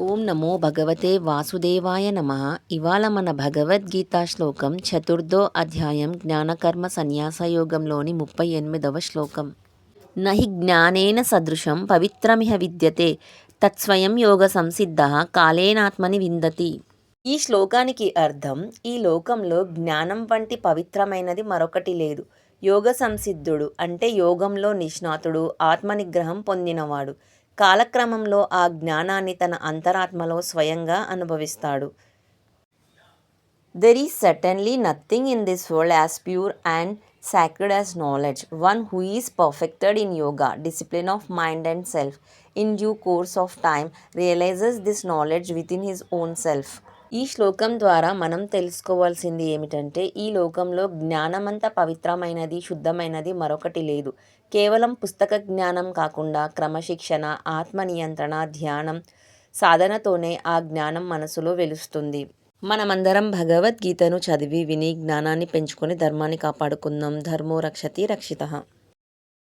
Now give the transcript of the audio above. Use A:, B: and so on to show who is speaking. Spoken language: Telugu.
A: ఓం నమో భగవతే వాసుదేవాయ నమః. ఇవాళ మన భగవద్గీత శ్లోకం చతుర్థో అధ్యాయం జ్ఞానకర్మ సన్యాసయోగంలోని 38వ శ్లోకం. నహి జ్ఞానేన సదృశం పవిత్రమిహ విద్యతే తత్స్వయం యోగ సంసిద్ధ కాలేనాత్మని విందతి. ఈ శ్లోకానికి అర్థం, ఈ లోకంలో జ్ఞానం వంటి పవిత్రమైనది మరొకటి లేదు. యోగ సంసిద్ధుడు అంటే యోగంలో నిష్ణాతుడు, ఆత్మనిగ్రహం పొందినవాడు కాలక్రమంలో ఆ జ్ఞానాన్ని తన అంతరాత్మలో స్వయంగా అనుభవిస్తాడు. There is certainly nothing in this world as pure and sacred as knowledge. One who is perfected in yoga, discipline of mind and self, in due course of time realizes this knowledge within his own self. ఈ శ్లోకం ద్వారా మనం తెలుసుకోవాల్సింది ఏమిటంటే, ఈ లోకంలో జ్ఞానమంత పవిత్రమైనది, శుద్ధమైనది మరొకటి లేదు. కేవలం పుస్తక జ్ఞానం కాకుండా క్రమశిక్షణ, ఆత్మనియంత్రణ, ధ్యానం, సాధనతోనే ఆ జ్ఞానం మనసులో వెలుస్తుంది. మనమందరం భగవద్గీతను చదివి విని జ్ఞానాన్ని పెంచుకొని ధర్మాన్ని కాపాడుకుందాం. ధర్మో రక్షతి రక్షితః.